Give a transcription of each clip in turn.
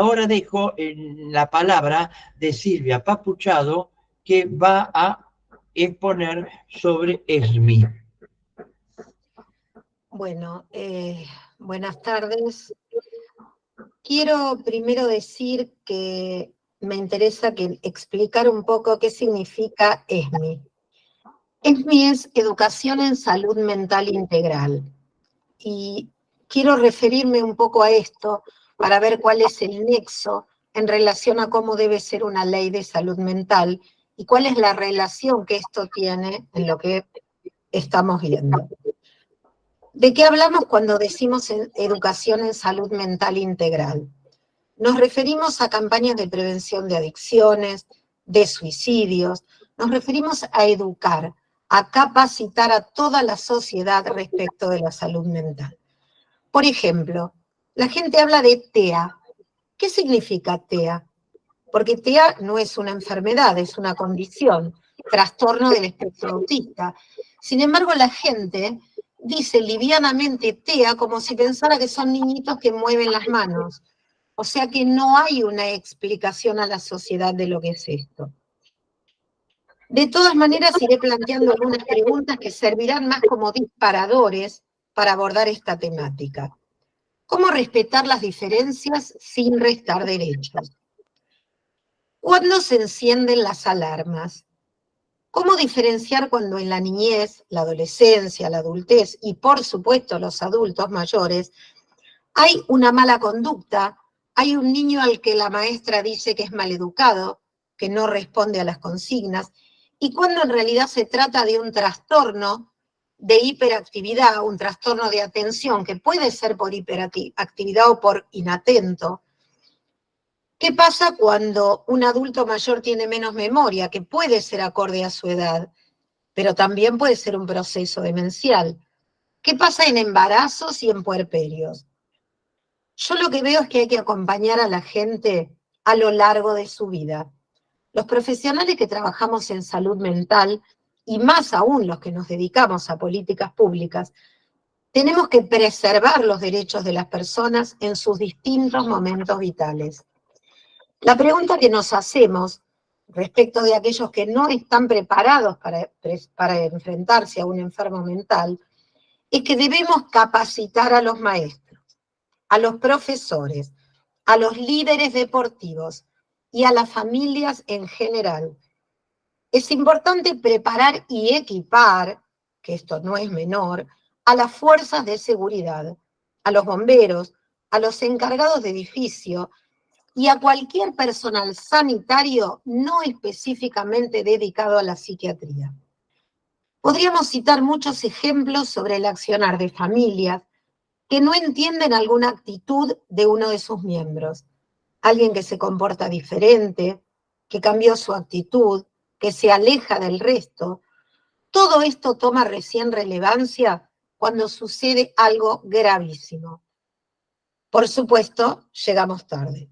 Ahora dejo en la palabra de Silvia Papuchado, que va a exponer sobre ESMI. Bueno, buenas tardes. Quiero primero decir que me interesa explicar un poco qué significa ESMI. ESMI es Educación en Salud Mental Integral. Y quiero referirme un poco a esto para ver cuál es el nexo en relación a cómo debe ser una ley de salud mental y cuál es la relación que esto tiene en lo que estamos viendo. ¿De qué hablamos cuando decimos educación en salud mental integral? Nos referimos a campañas de prevención de adicciones, de suicidios, nos referimos a educar, a capacitar a toda la sociedad respecto de la salud mental. Por ejemplo, la gente habla de TEA. ¿Qué significa TEA? Porque TEA no es una enfermedad, es una condición, trastorno del espectro autista. Sin embargo, la gente dice livianamente TEA como si pensara que son niñitos que mueven las manos. O sea que no hay una explicación a la sociedad de lo que es esto. De todas maneras, iré planteando algunas preguntas que servirán más como disparadores para abordar esta temática. ¿Cómo respetar las diferencias sin restar derechos? ¿Cuándo se encienden las alarmas? ¿Cómo diferenciar cuando en la niñez, la adolescencia, la adultez y por supuesto los adultos mayores hay una mala conducta, hay un niño al que la maestra dice que es maleducado, que no responde a las consignas, y cuando en realidad se trata de un trastorno de hiperactividad, un trastorno de atención que puede ser por hiperactividad o por inatento? ¿Qué pasa cuando un adulto mayor tiene menos memoria, que puede ser acorde a su edad, pero también puede ser un proceso demencial? ¿Qué pasa en embarazos y en puerperios? Yo lo que veo es que hay que acompañar a la gente a lo largo de su vida. Los profesionales que trabajamos en salud mental, y más aún los que nos dedicamos a políticas públicas, tenemos que preservar los derechos de las personas en sus distintos momentos vitales. La pregunta que nos hacemos respecto de aquellos que no están preparados para enfrentarse a un enfermo mental es que debemos capacitar a los maestros, a los profesores, a los líderes deportivos y a las familias en general. Es importante preparar y equipar, que esto no es menor, a las fuerzas de seguridad, a los bomberos, a los encargados de edificio y a cualquier personal sanitario no específicamente dedicado a la psiquiatría. Podríamos citar muchos ejemplos sobre el accionar de familias que no entienden alguna actitud de uno de sus miembros. Alguien que se comporta diferente, que cambió su actitud, que se aleja del resto. Todo esto toma recién relevancia cuando sucede algo gravísimo. Por supuesto, llegamos tarde.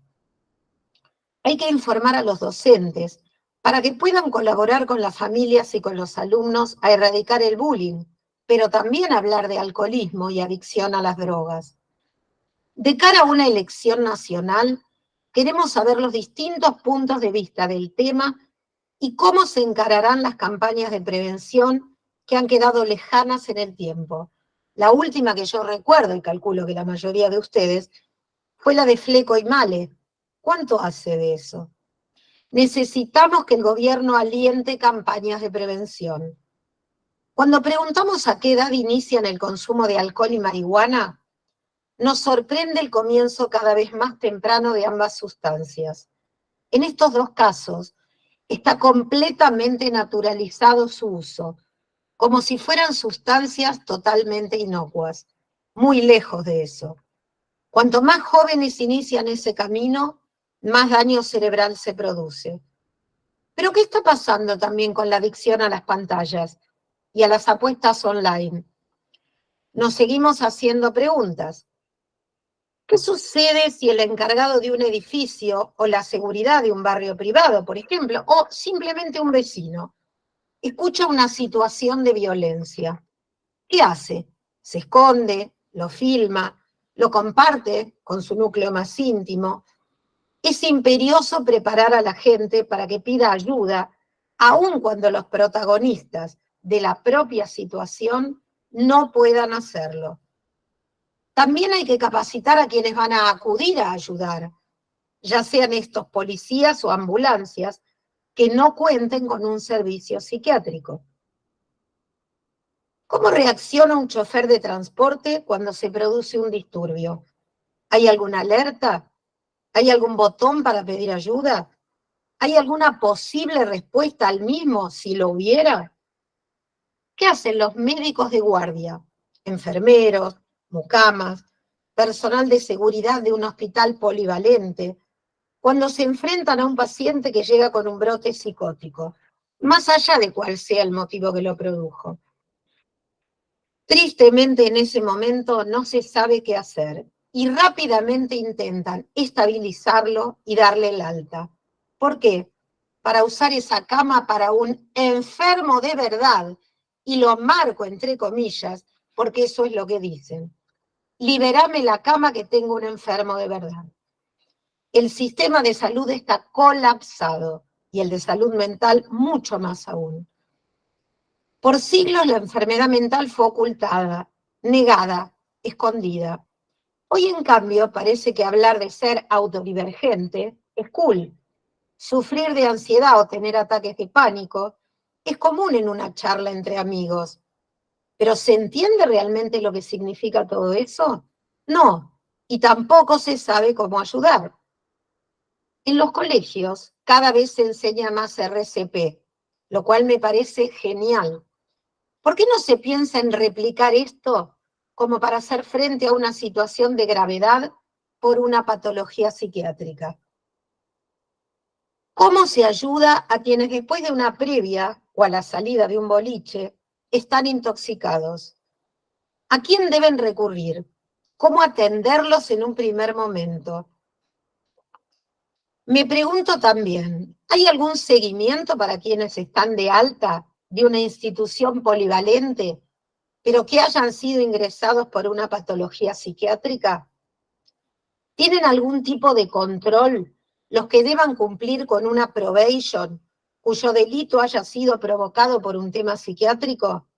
Hay que informar a los docentes para que puedan colaborar con las familias y con los alumnos a erradicar el bullying, pero también hablar de alcoholismo y adicción a las drogas. De cara a una elección nacional, queremos saber los distintos puntos de vista del tema y cómo se encararán las campañas de prevención que han quedado lejanas en el tiempo. La última que yo recuerdo, y calculo que la mayoría de ustedes, fue la de Fleco y Male. ¿Cuánto hace de eso? Necesitamos que el gobierno aliente campañas de prevención. Cuando preguntamos a qué edad inician el consumo de alcohol y marihuana, nos sorprende el comienzo cada vez más temprano de ambas sustancias. En estos dos casos, está completamente naturalizado su uso, como si fueran sustancias totalmente inocuas, muy lejos de eso. Cuanto más jóvenes inician ese camino, más daño cerebral se produce. Pero ¿qué está pasando también con la adicción a las pantallas y a las apuestas online? Nos seguimos haciendo preguntas. ¿Qué sucede si el encargado de un edificio o la seguridad de un barrio privado, por ejemplo, o simplemente un vecino, escucha una situación de violencia? ¿Qué hace? Se esconde, lo filma, lo comparte con su núcleo más íntimo. Es imperioso preparar a la gente para que pida ayuda, aun cuando los protagonistas de la propia situación no puedan hacerlo. También hay que capacitar a quienes van a acudir a ayudar, ya sean estos policías o ambulancias, que no cuenten con un servicio psiquiátrico. ¿Cómo reacciona un chofer de transporte cuando se produce un disturbio? ¿Hay alguna alerta? ¿Hay algún botón para pedir ayuda? ¿Hay alguna posible respuesta al mismo si lo hubiera? ¿Qué hacen los médicos de guardia, enfermeros, mucamas, personal de seguridad de un hospital polivalente, cuando se enfrentan a un paciente que llega con un brote psicótico, más allá de cuál sea el motivo que lo produjo? Tristemente, en ese momento no se sabe qué hacer y rápidamente intentan estabilizarlo y darle el alta. ¿Por qué? Para usar esa cama para un enfermo de verdad, y lo marco entre comillas, porque eso es lo que dicen. Liberame la cama que tengo un enfermo de verdad. El sistema de salud está colapsado y el de salud mental mucho más aún. Por siglos la enfermedad mental fue ocultada, negada, escondida. Hoy, en cambio, parece que hablar de ser autodivergente es cool. Sufrir de ansiedad o tener ataques de pánico es común en una charla entre amigos. ¿Pero se entiende realmente lo que significa todo eso? No, y tampoco se sabe cómo ayudar. En los colegios cada vez se enseña más RCP, lo cual me parece genial. ¿Por qué no se piensa en replicar esto como para hacer frente a una situación de gravedad por una patología psiquiátrica? ¿Cómo se ayuda a quienes después de una previa o a la salida de un boliche están intoxicados? ¿A quién deben recurrir? ¿Cómo atenderlos en un primer momento? Me pregunto también, ¿hay algún seguimiento para quienes están de alta de una institución polivalente, pero que hayan sido ingresados por una patología psiquiátrica? ¿Tienen algún tipo de control los que deban cumplir con una probation cuyo delito haya sido provocado por un tema psiquiátrico?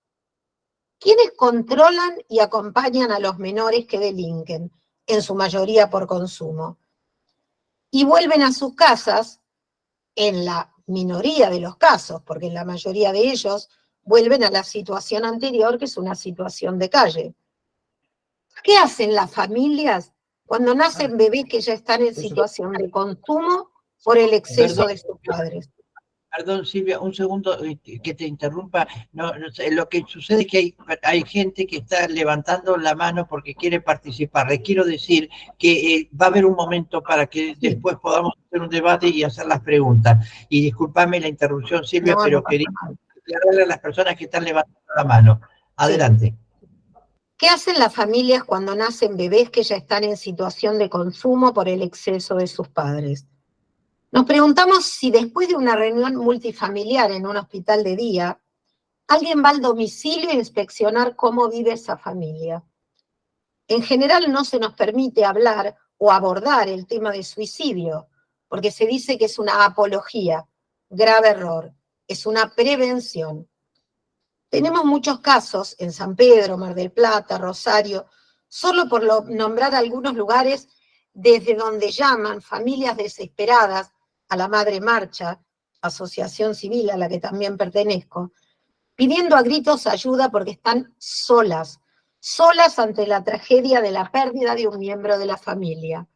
¿Quiénes controlan y acompañan a los menores que delinquen, en su mayoría por consumo, y vuelven a sus casas, en la minoría de los casos, porque en la mayoría de ellos vuelven a la situación anterior, que es una situación de calle? ¿Qué hacen las familias cuando nacen bebés que ya están en situación de consumo por el exceso de sus padres? Perdón, Silvia, un segundo que te interrumpa. No sé, lo que sucede es que hay gente que está levantando la mano porque quiere participar. Les quiero decir que va a haber un momento para que después podamos hacer un debate y hacer las preguntas. Y discúlpame la interrupción, Silvia, No, pero no pasa quería nada. aclararle a las personas que están levantando la mano. Adelante. Sí. ¿Qué hacen las familias cuando nacen bebés que ya están en situación de consumo por el exceso de sus padres? Nos preguntamos si después de una reunión multifamiliar en un hospital de día, alguien va al domicilio a inspeccionar cómo vive esa familia. En general no se nos permite hablar o abordar el tema de suicidio, porque se dice que es una apología. Grave error. Es una prevención. Tenemos muchos casos en San Pedro, Mar del Plata, Rosario, solo por nombrar algunos lugares desde donde llaman familias desesperadas a la Madre Marcha, asociación civil a la que también pertenezco, pidiendo a gritos ayuda porque están solas ante la tragedia de la pérdida de un miembro de la familia.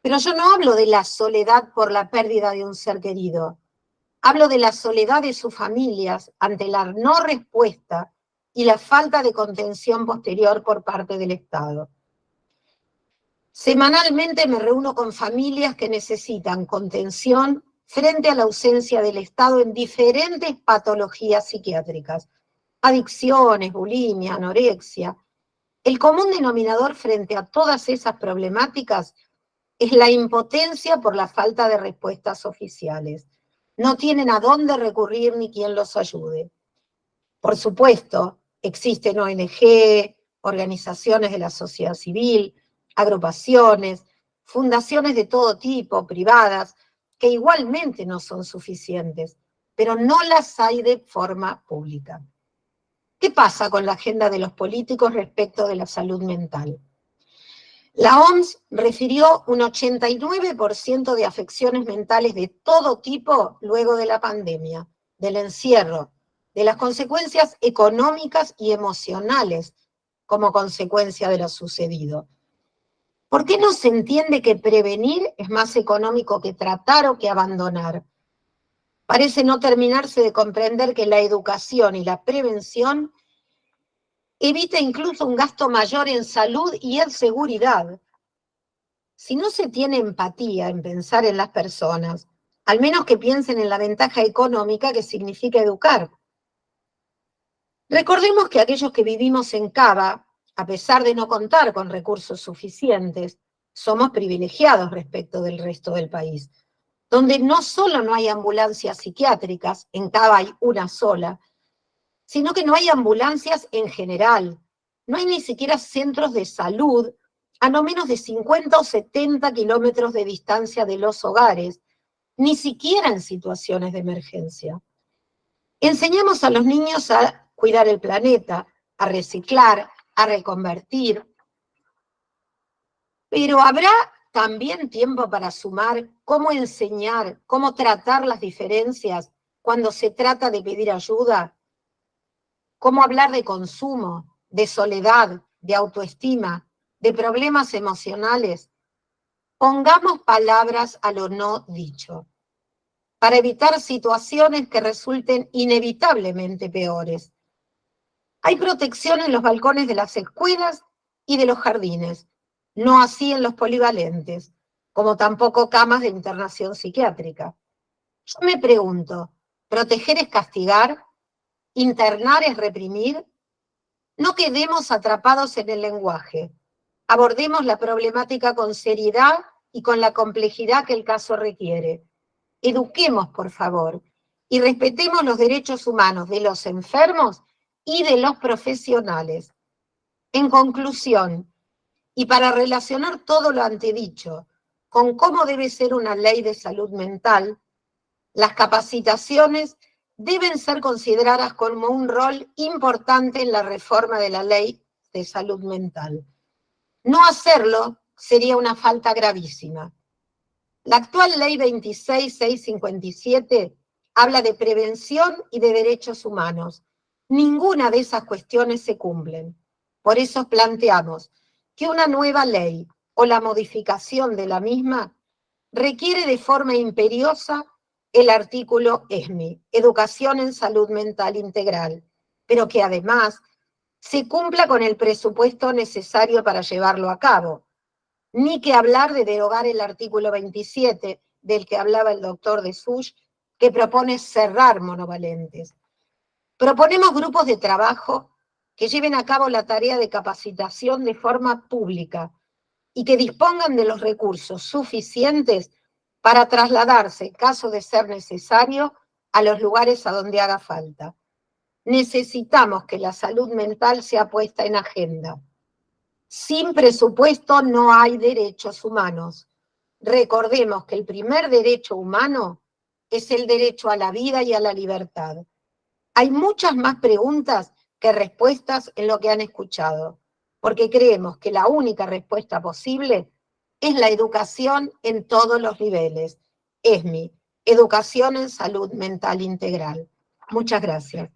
Pero yo no hablo de la soledad por la pérdida de un ser querido. Hablo de la soledad de sus familias ante la no respuesta y la falta de contención posterior por parte del Estado. Semanalmente me reúno con familias que necesitan contención frente a la ausencia del Estado en diferentes patologías psiquiátricas, adicciones, bulimia, anorexia. El común denominador frente a todas esas problemáticas es la impotencia por la falta de respuestas oficiales. No tienen a dónde recurrir ni quien los ayude. Por supuesto, existen ONG, organizaciones de la sociedad civil, agrupaciones, fundaciones de todo tipo, privadas, que igualmente no son suficientes, pero no las hay de forma pública. ¿Qué pasa con la agenda de los políticos respecto de la salud mental? La OMS refirió un 89% de afecciones mentales de todo tipo luego de la pandemia, del encierro, de las consecuencias económicas y emocionales como consecuencia de lo sucedido. ¿Por qué no se entiende que prevenir es más económico que tratar o que abandonar? Parece no terminarse de comprender que la educación y la prevención evita incluso un gasto mayor en salud y en seguridad. Si no se tiene empatía en pensar en las personas, al menos que piensen en la ventaja económica que significa educar. Recordemos que aquellos que vivimos en Cava, a pesar de no contar con recursos suficientes, somos privilegiados respecto del resto del país, donde no solo no hay ambulancias psiquiátricas, en Cava hay una sola, sino que no hay ambulancias en general, no hay ni siquiera centros de salud a no menos de 50 o 70 kilómetros de distancia de los hogares, ni siquiera en situaciones de emergencia. Enseñamos a los niños a cuidar el planeta, a reciclar, a reconvertir, pero ¿habrá también tiempo para sumar cómo enseñar, cómo tratar las diferencias cuando se trata de pedir ayuda? ¿Cómo hablar de consumo, de soledad, de autoestima, de problemas emocionales? Pongamos palabras a lo no dicho, para evitar situaciones que resulten inevitablemente peores. Hay protección en los balcones de las escuelas y de los jardines, no así en los polivalentes, como tampoco camas de internación psiquiátrica. Yo me pregunto, ¿proteger es castigar? ¿Internar es reprimir? No quedemos atrapados en el lenguaje. Abordemos la problemática con seriedad y con la complejidad que el caso requiere. Eduquemos, por favor, y respetemos los derechos humanos de los enfermos y de los profesionales. En conclusión, y para relacionar todo lo antedicho con cómo debe ser una ley de salud mental, las capacitaciones deben ser consideradas como un rol importante en la reforma de la ley de salud mental. No hacerlo sería una falta gravísima. La actual ley 26.657 habla de prevención y de derechos humanos. Ninguna de esas cuestiones se cumplen. Por eso planteamos que una nueva ley o la modificación de la misma requiere de forma imperiosa el artículo ESMI, Educación en Salud Mental Integral, pero que además se cumpla con el presupuesto necesario para llevarlo a cabo. Ni que hablar de derogar el artículo 27, del que hablaba el doctor de Such, que propone cerrar monovalentes. Proponemos grupos de trabajo que lleven a cabo la tarea de capacitación de forma pública y que dispongan de los recursos suficientes para trasladarse, en caso de ser necesario, a los lugares a donde haga falta. Necesitamos que la salud mental sea puesta en agenda. Sin presupuesto no hay derechos humanos. Recordemos que el primer derecho humano es el derecho a la vida y a la libertad. Hay muchas más preguntas que respuestas en lo que han escuchado, porque creemos que la única respuesta posible es la educación en todos los niveles. ESMI, Educación en Salud Mental Integral. Muchas gracias.